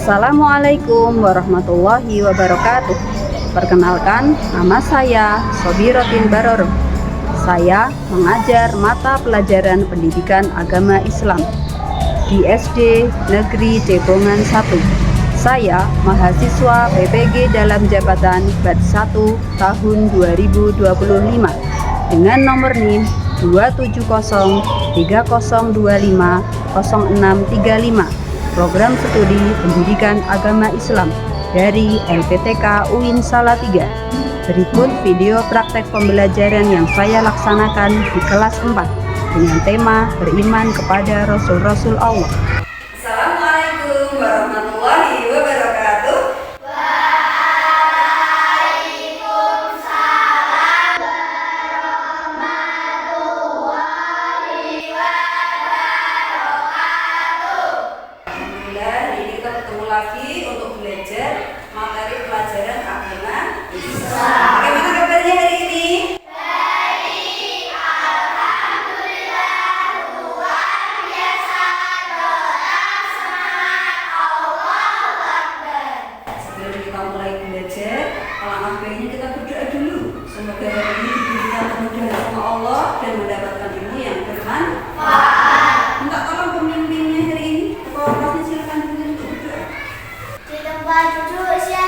Assalamualaikum warahmatullahi wabarakatuh. Perkenalkan, nama saya Sobirotin Baroro. Saya mengajar mata pelajaran pendidikan agama Islam di SD Negeri Cepongan 1. Saya mahasiswa PPG dalam jabatan batch 1 tahun 2025 dengan nomor NIM 27030250635, program studi pendidikan agama Islam dari LPTK UIN Salatiga. Berikut video praktek pembelajaran yang saya laksanakan di kelas 4 dengan tema beriman kepada Rasul-Rasul Allah. Assalamualaikum warahmatullahi wabarakatuh. Waalaikumsalam warahmatullahi wabarakatuh. Alhamdulillah, hari ini kita bertemu lagi untuk belajar materi pelajaran agama Islam. Bagaimana kabarnya hari ini? Baik, alhamdulillah, luar biasa, tetap semangat, Allahu Akbar. Sebelum kita mulai belajar, alangkah baiknya kita berdoa dulu. Semoga hari ini diberikan kemudahan sama Allah dan mendapatkan ilmu yang bermanfaat. Minta tolong pemimpinnya hari ini, kepala kelasnya silakan dulu untuk berdoa. Di tempat duduk siap.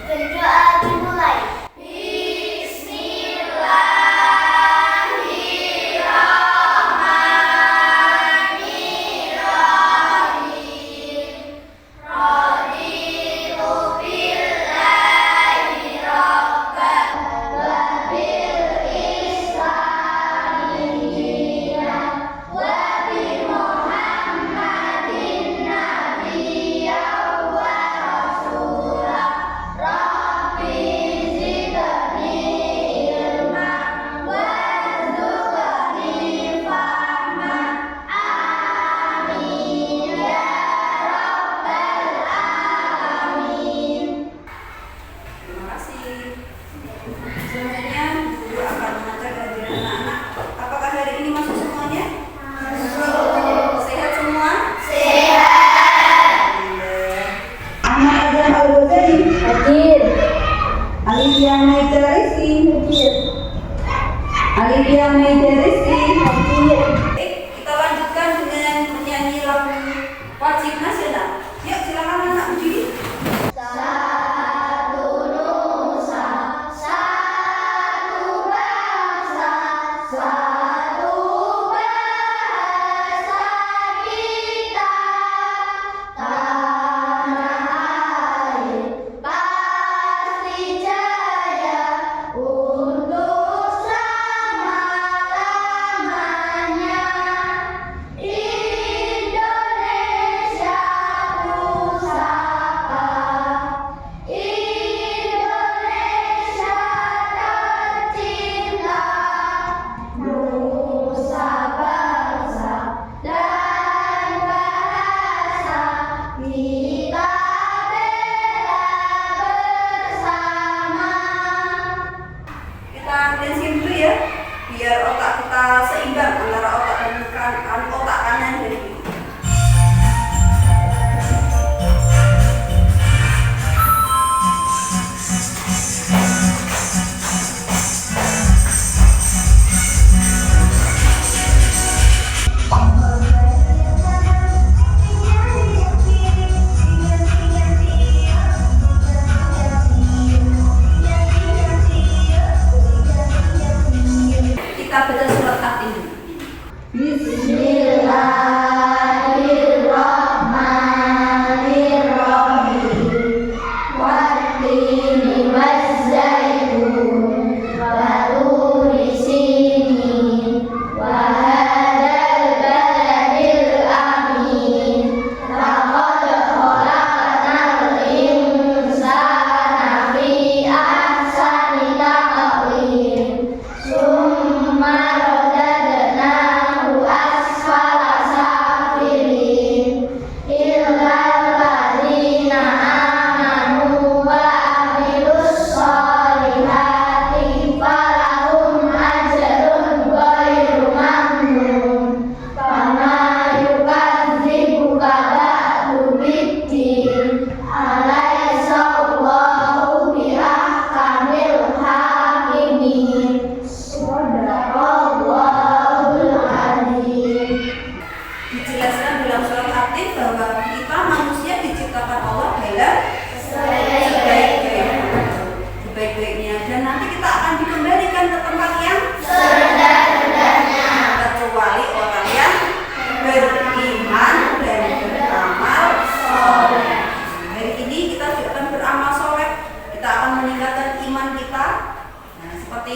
Berdoa dimulai. Bismillahirrahmanirrahim. Raditu billahi rabban wa bil islami dinan wa bi Muhammadin nabiyyan wa rasulah. Rabbi zidni ilman warzuqni fahman. Amin ya rabbal alamin. Terima kasih. Selanjutnya, guru akan mengajar pelajaran anak-anak. Apakah hari ini masuk semuanya? Masuk. Sehat semua? Sehat. Ahmad Azhar Al-Ghazali Hadir. Alifia Maida Rizky hadir. Alifia Maida Rizky hadir. Kita lanjutkan dengan menyanyi lagu wajib nasional. Yuk, silakan anak berdiri. Satu nusa, satu bangsa, satu bahasa kita. Tanah air pasti jaya untuk selama-lamanya.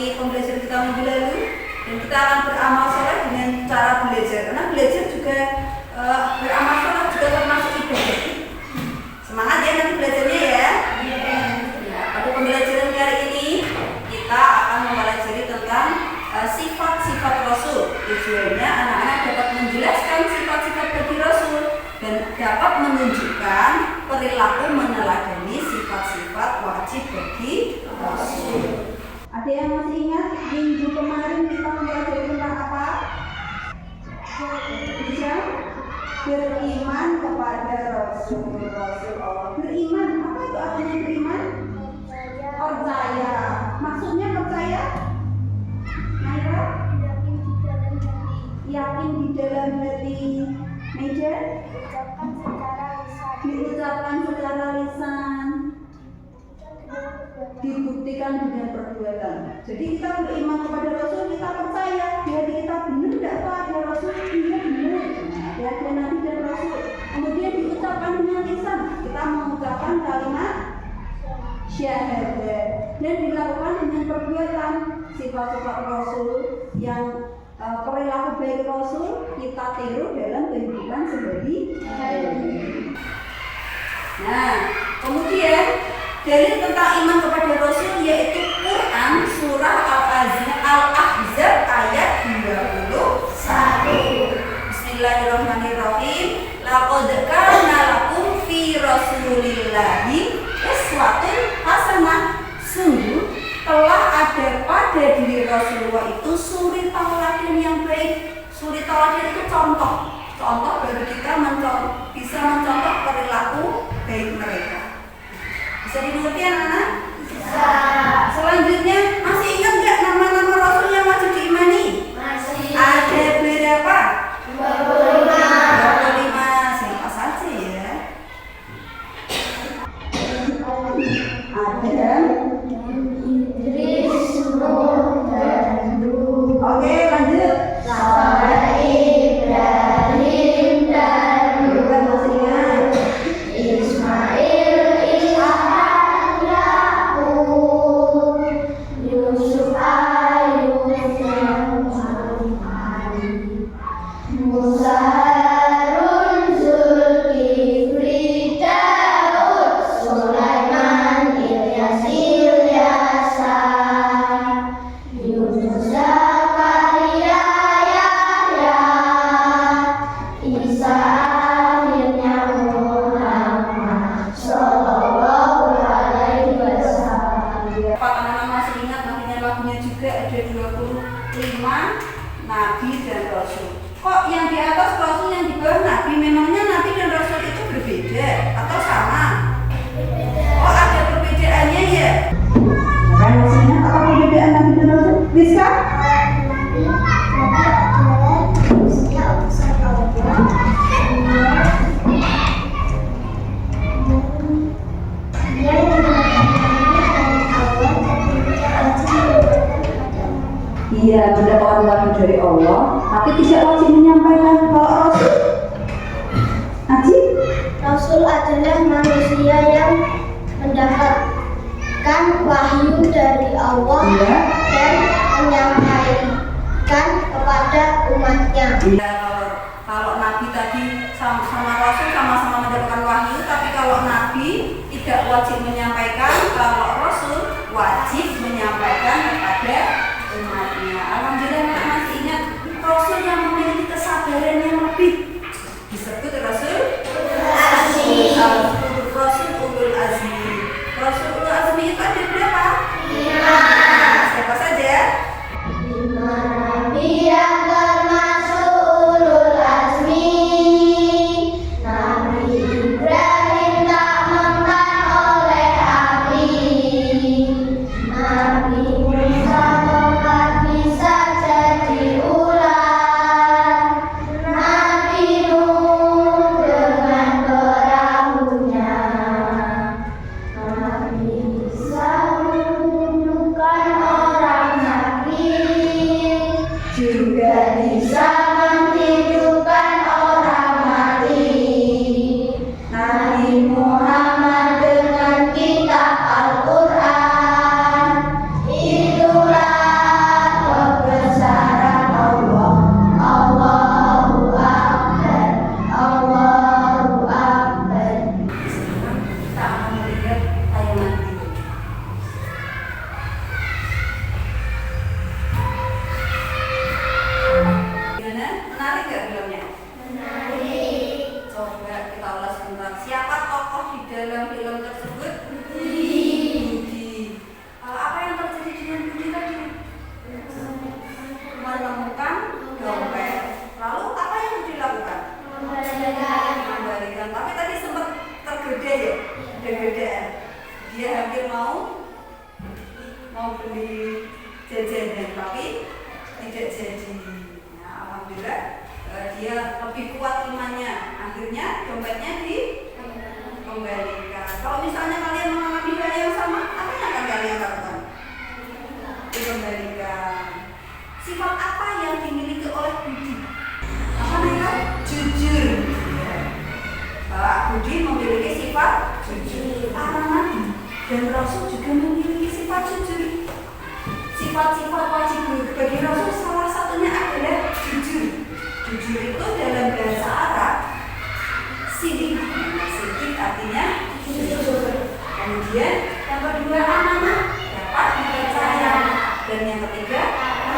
seperti pembelajaran kita minggu lalu, dan kita akan beramal soleh dengan cara belajar. Karena belajar juga beramal soleh juga termasuk ibadah. Semangat ya nanti belajarnya ya. Pada pembelajaran kali ini kita akan mempelajari tentang sifat-sifat Rasul. Tujuannya anak-anak dapat menjelaskan sifat-sifat bagi Rasul dan dapat menunjukkan perilaku meneladani sifat-sifat wajib bagi Rasul. Ada yang masih ingat minggu kemarin kita mempelajari tentang apa? Bisa beriman kepada Rasul Allah. Beriman, apa itu artinya beriman? Percaya. Maksudnya percaya? Naira? Yakin di dalam hati. Meja? Diucapkan secara lisan. Dibuktikan dengan perbuatan. Jadi kita beriman kepada Rasul, kita percaya di hati kita benar tidak Pak ada Rasul, iya benar. Ada Nabi dan Rasul. Kemudian diucapkan dengan lisan, kita mengucapkan kalimat syahadat dan dilakukan dengan perbuatan. Sifat-sifat Rasul yang perilaku baik Rasul kita tiru dalam kehidupan sehari-hari. Nah, kemudian dalil tentang iman kepada Rasul yaitu Quran surah Al-Ahzab ayat 21. Bismillahirrahmanirrahim. Laqad kana lakum fi Rasulillahi uswatun hasanah. Sungguh telah ada pada diri Rasulullah itu suri tauladan yang baik. Suri tauladan itu contoh bagi kita bisa mencontoh perilaku baik mereka. Bisa dimengerti anak-anak? Bisa. Selanjutnya masih ingat nggak nama-nama Rasul yang wajib diimani? Masih. Ada berapa? 25. Siapa saja ya? Ada Idris, Nuh, dan Lut. Oke, lanjut. Sampai Ibrahim dan Lut. Masih ingat? Ismail, Ishak, Yakub, Yusuf, Ayub, dan Musa, Harun, Zulkifli, Daud, Sulaiman, Ilyas, Ilyasa, Yunus, Zakaria, Yahya, Isa, akhirnya Muhammad Sallallahu Alaihi Wasallam. Empat anak-anak masih ingat nantinya lagunya juga ada 25 Nabi dan Rasul. Kok yang di atas Rasul, yang di bawah Nabi? Memangnya Nabi dan Rasul itu berbeda atau sama? Oh ada perbedaannya ya? Kan masih ingat apa perbedaan Nabi dan Rasul? Bisa? Iya, mendapatkan wahyu dari Allah, tapi tidak wajib menyampaikan. Kalau Rasul, Rasul adalah manusia yang mendapatkan wahyu dari Allah dan menyampaikan kepada umatnya. Iya, kalau Nabi tadi sama Rasul sama-sama mendapatkan wahyu, tapi kalau Nabi tidak wajib menyampaikan, kalau Rasul wajib menyampaikan kepada umatnya. Alhamdulillah masih ingat Rasul yang memiliki kesabaran yang lebih disebut Rasul Azmi. Rasul Ulul Azmi. Rasul Ulul Azmi itu ada berapa? 5. Siapa saja? 5 nabi yang termasuk Ulul Azmi. Nabi Ibrahim tak memakan oleh api. Nabi Musa bisa jadi ular. Nabi Nuh dengan perahunya. Nabi Isa menyembuhkan orang sakit, juga bisa menghidupkan orang mati. Nabi Muhammad dengan kitab Al-Quran, itulah dia hampir mau beli jajanan tapi tidak jadi. Nah, alhamdulillah dia lebih kuat imannya, akhirnya dompetnya dikembalikan. Kalau misalnya kalian mengalami hal yang sama, apa yang akan kalian lakukan? Dikembalikan. Sifat apa yang dimiliki oleh Budi? Apa mereka? Jujur. Pak Budi memiliki sifat jujur. Para nabi dan rasul juga memiliki sifat jujur. Sifat-sifat wajib bagi rasul salah satunya adalah jujur. Jujur itu dalam bahasa Arab sidik. Sidik artinya jujur. Kemudian yang kedua amanah, dapat dipercaya. Dan yang ketiga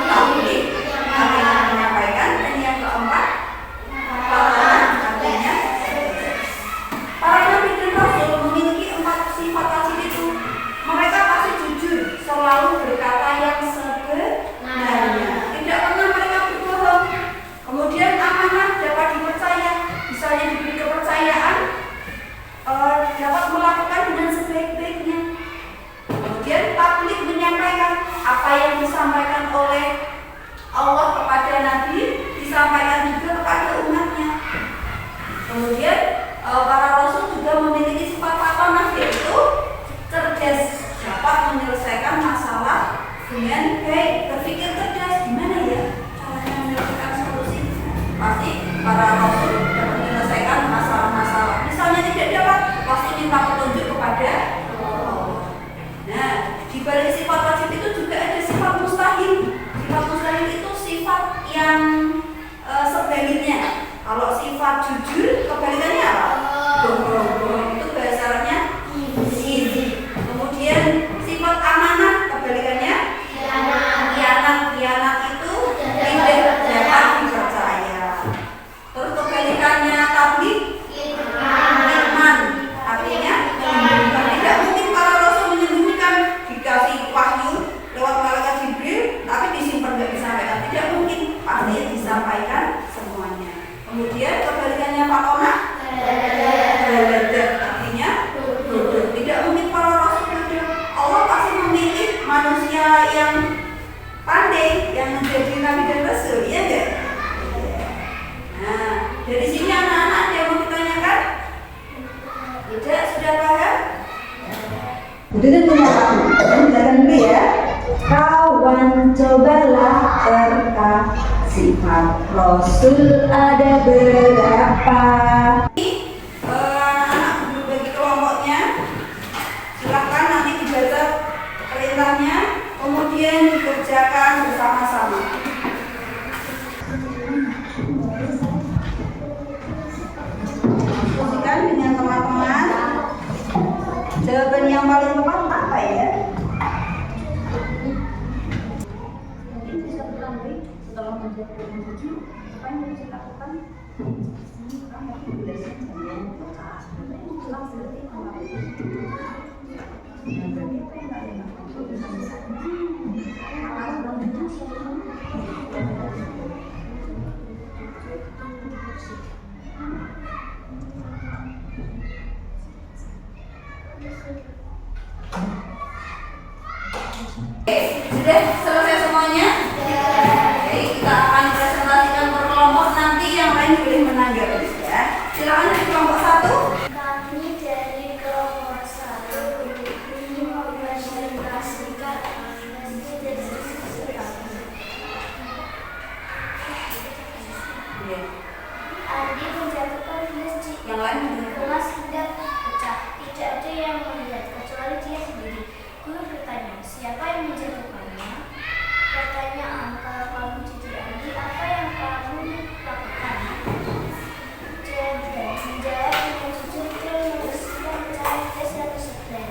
tauhid, artinya menyampaikan. Dan yang keempat artinya para nabi dan rasul memiliki 4 sifat wajib itu. Mereka pasti jujur, selalu berkata yang sebenarnya, tidak pernah mereka berbohong. Kemudian amanah, dapat dipercaya, misalnya diberi kepercayaan, dapat melakukan dengan sebaik-baiknya. Kemudian tabligh, menyampaikan apa yang disampaikan oleh Allah kepada Nabi, disampaikan juga kepada umatnya. Kemudian para rasul juga memiliki sifat fatonah, yaitu cerdas, dapat menyelesaikan masalah dengan baik, berpikir cerdas. Gimana ya caranya menyelesaikan solusi? Pasti para rasul dapat menyelesaikan masalah-masalah. Misalnya tidak dapat, pasti minta petunjuk kepada Allah. Nah, di balik sifat wajib itu juga ada sifat mustahil. Sifat mustahil itu sifat yang sebaliknya. Kalau sifat jujur, kebalikannya apa? Bohong. Itu bahasa Arabnya sidik. Kemudian sifat amanah, kebalikannya khianat itu tidak dapat dipercaya. Terus kebalikannya tabligh, iman, artinya menyembunyikan. Tidak mungkin para rasul menyembunyikan, dikasih wahyu lewat malaikat Jibril tapi disimpan tidak disampaikan. Tidak mungkin, pasti disampaikan semuanya. Kemudian kebalikannya fatonah, artinya bodoh. Tidak mungkin para rasul bodoh. Allah pasti memilih manusia yang pandai yang menjadi nabi dan rasul, iya enggak? Nah, dari sini anak-anak ada yang mau ditanyakan? Tidak, sudah paham? Udah tentunya paham. Belajar dulu ya. Kawan, cobalah terka sifat Rasul ada berapa? Anak-anak berbagi kelompoknya. Silakan nanti dibaca perintahnya, kemudian dikerjakan bersama-sama. Diskusikan dengan teman-teman. Jawaban yang paling tepat apa ya? Mungkin bisa berlanjut setelah menjawab dengan jujur. Apa yang harus dilakukan? Sudah selesai semuanya? Oke, kita akan presentasikan per kelompok, nanti yang lain boleh menanggapi ya. Silakan dari kelompok 1. Kami dari kelompok 1 ingin mempresentasikan masjid dan sisi kami. Adi menjatuhkan masjid. Yang lain Kelas hendak pecah. Tidak ada yang melihat kecuali dia sendiri. Guru bertanya, siapa yang menjatuhkannya? Pertanyaan, kalau kamu jadi Adi, apa yang kamu lakukan? Menjawab dengan jujur, dia meneruskan mencari tes atau sebelah.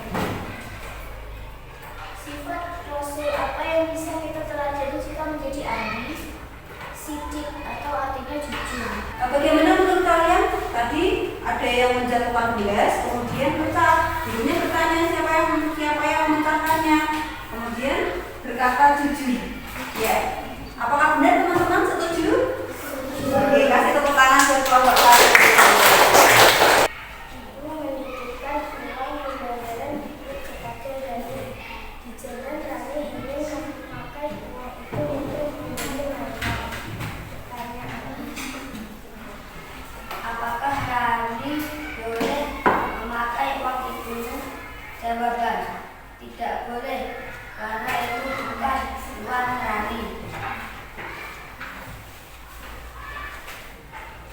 Sifat Rasul, apa yang bisa kita pelajari jika menjadi Adi? Sidik atau artinya jujur. Bagaimana menurut kalian? Tadi ada yang menjatuhkan gelas, kemudian pecah. Gurunya bertanya siapa yang memecahkannya. Kemudian berkata jujur. Ya. Apakah benar teman-teman setuju? Oke, kasih tepuk tangan buat kelompok 1. Ibu menitipkan uang pembelajaran di boleh, karena itu bukan sebuah nurani.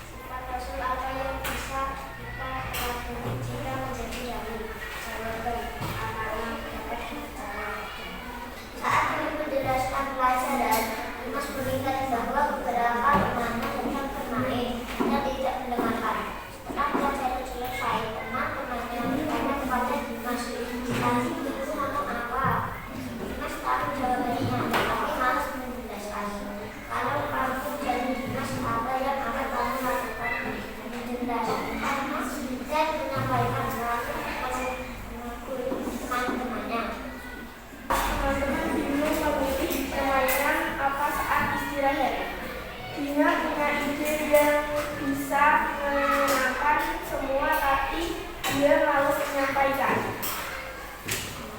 Sifat Rasul apa yang bisa kita pelajari jika menjadi wali? Jawaban, anak-anak dapat bicara. Saat kami menjelaskan pelajaran, Dimas melihat bahwa beberapa temannya tetap bermain dan tidak mendengarkan. Setelah pelajaran selesai, teman-temannya bertanya kepada Dimas, "Tadi ibu ngomong apa?" Dimas tahu jawabannya, tapi malas menjelaskan. Kalau kamu jadi Dimas, apa yang akan kamu lakukan? Menjelaskan dan menyampaikan lalu mengakui teman-temannya. Teman-teman bingung memilih permainan apa saat istirahat. Dina punya ide yang bisa menyenangkan semua, tapi dia malu menyampaikan.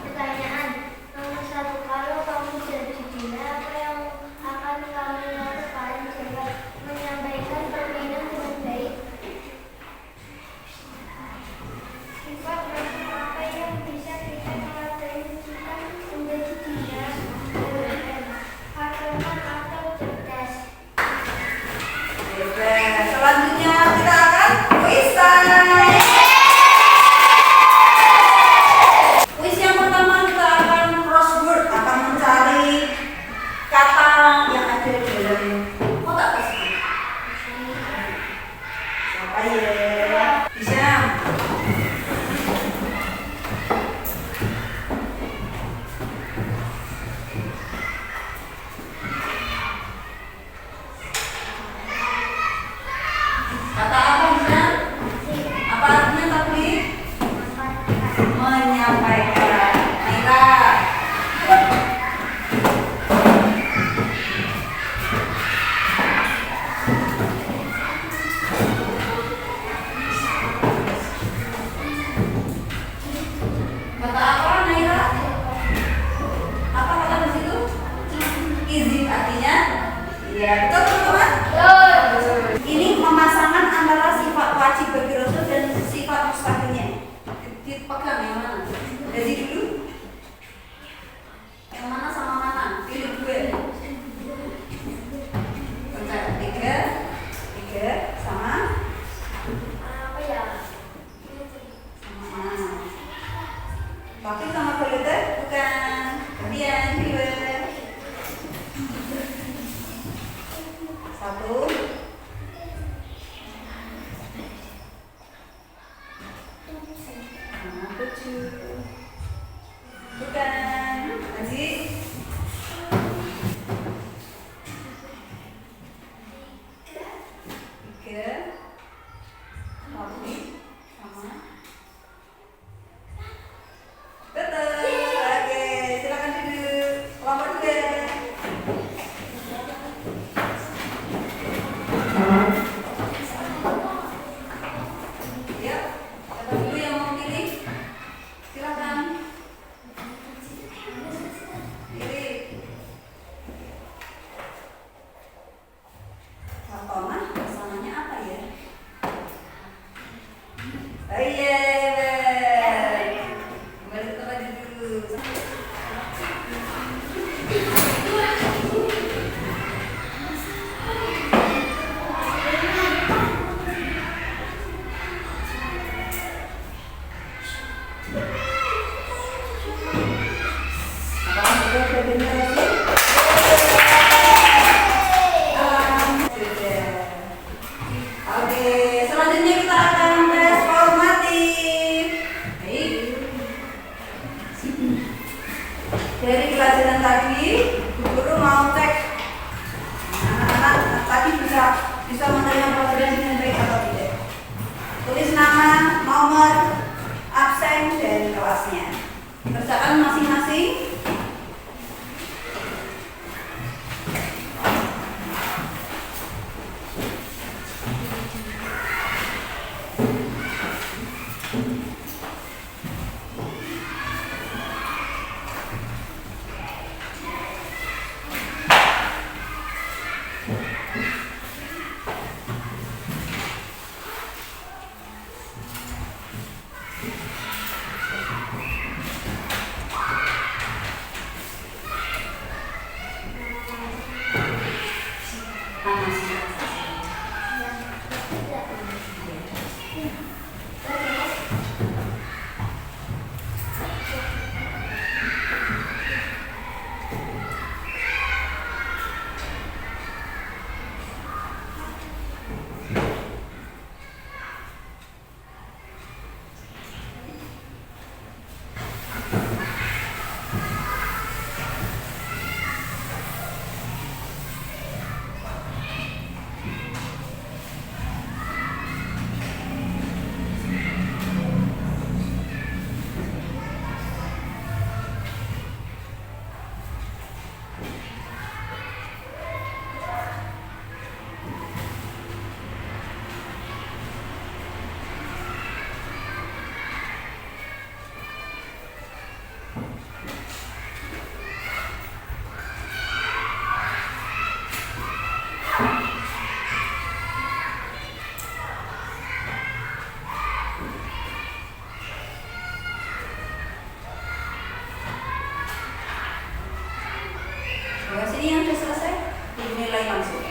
Pertanyaan nomor 1, kalau kamu jadi Dina, apa yang akan kamu lakukan? Jawab, menyampaikan permainan dengan baik. Sifat Rasul apa yang bisa kita pelajari jika menjadi Dina? Jawaban, harapan atau cerdas. Oke, selanjutnya kita akan quiz time. Quiz yang pertama kita akan crossword, akan mencari kata yang ada di dalam kotak tersebut. Siapa ya? Bisa. Kata apa bisa? Apa artinya tadi? Menyampaikan. Naira. Kata apa, Naira? Apa kata di situ? Izin artinya? Iya, betul teman-teman? Ini pemasangan antara sifat wajib bagi Rasul dan sifat mustahilnya. Dipegang yang mana? Dari dulu. Yang mana sama mana? Pilih gue. Bentar, 3 sama Apa ya? sama. Tapi sama Belinda bukan. Kemudian pilih. 1. Bukan. Lagi. 3. Tapi sama. Betul. Oke, silakan duduk. Kelompok 2. Ya, kata dulu yang mau pilih. Silakan. Pilih. Kartona pasangannya apa ya? Oh iya, kembali ke tempat duduk. Apakah sudah berdengar lagi? Sudah. Oke, selanjutnya kita akan tes formatif. Baik. Dari pelajaran tadi, guru mau cek anak-anak tadi bisa menerima pelajaran dengan baik atau tidak. Tulis nama, nomor, absen, dan kelasnya. Kerjakan masing-masing. Ini yang sudah selesai dinilai langsung.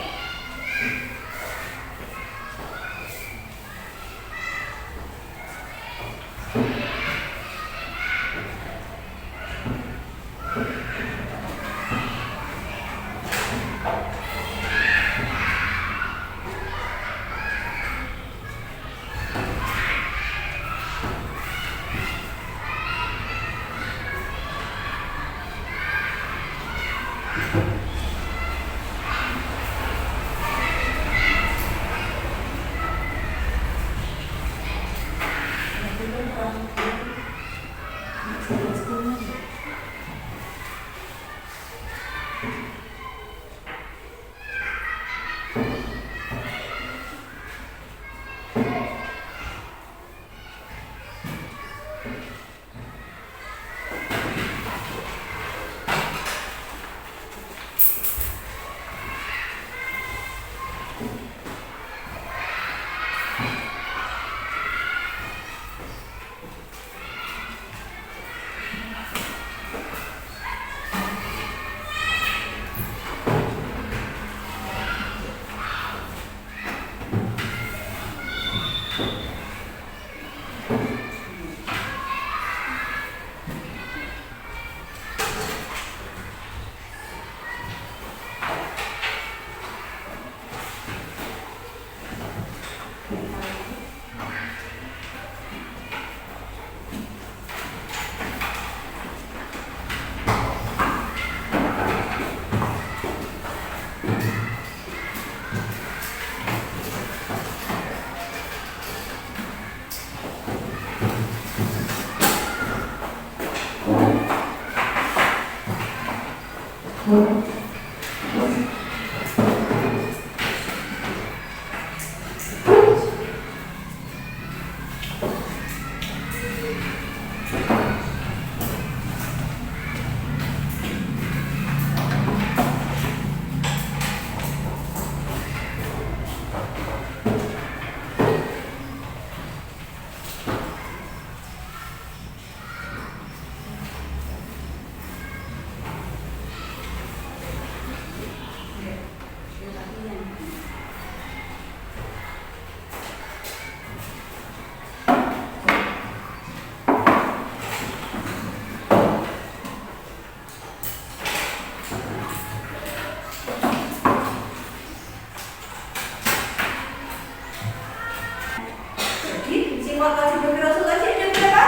Waktu Nabi Rasul aja berapa?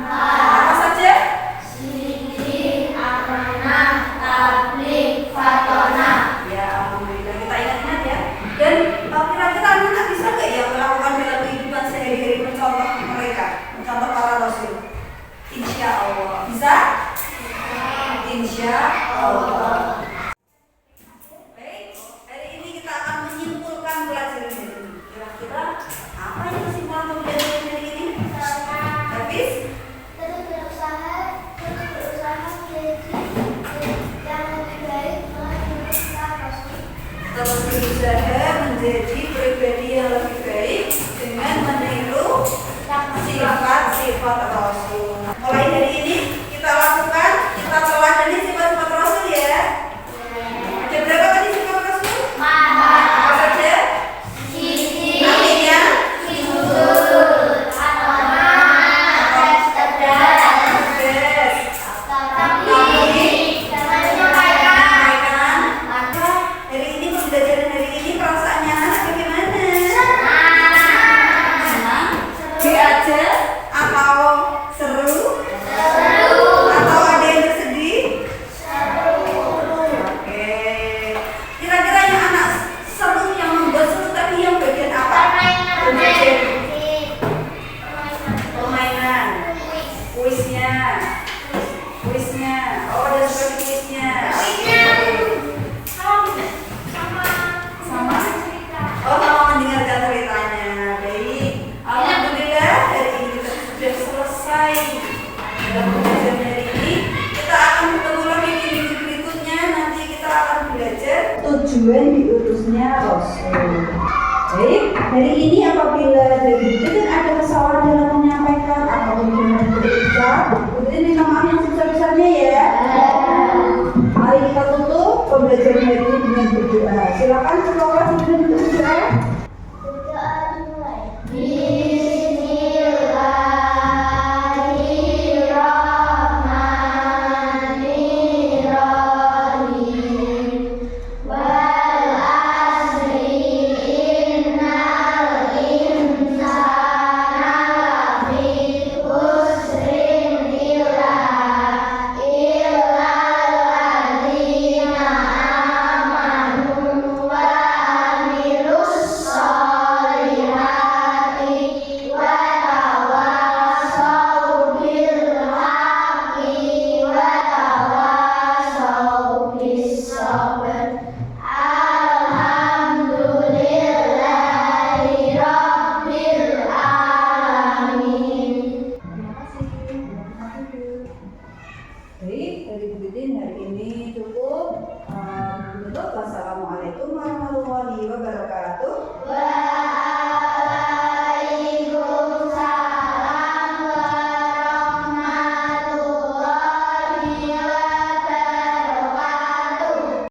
Apa saja? Sidik, amanah, tabligh, fatonah. Ya, alhamdulillah kita ingat-ingat ya. Dan kira-kira anak bisa nggak ya melakukan dalam kehidupan sehari-hari mencontoh mereka, mencontoh para Rasul? Insya Allah bisa. Insya Allah. Baik, hari ini kita akan menyimpulkan pelajaran ini. Kira-kira apa yang kesimpulan pembelajaran hari ini? Habis? Terus berusaha menjadi yang lebih baik menurut Rasul. Terus berusaha menjadi pribadi yang lebih baik dengan meniru sifat-sifat Rasul. Mulai dari ini kita lakukan, kita teladani sifat-sifat Rasul ya. Ada berapa tadi sifat Rasul? Apa saja? Artinya? Hari ini pembelajaran hari ini perasaannya anak bagaimana? Senang? B aja? Atau seru? Atau ada yang bersedih? Oke. Kira-kira yang anak seru, yang membuat seru tadi yang bagian apa? Permainan. Kuisnya. Oh, ada seperti kuisnya. Sama? Oh, sama mendengarkan ceritanya. Baik. Alhamdulillah hari ini kita sudah selesai dalam pembelajaran hari ini. Kita akan bertemu lagi di minggu berikutnya. Nanti kita akan belajar tujuan diutusnya Rasul. Baik, hari ini apabila dari Budin ada kesalahan dalam menyampaikan atau benar berucap, Budin minta maaf yang sebesar-besarnya ya. Mari kita tutup. pembelajaran hari ini dengan berdoa. Silakan semua kelas dengan berdoa. Berdoa dimulai. Baik, dari Bu Titin hari ini cukup. Wassalamualaikum warahmatullahi wabarakatuh.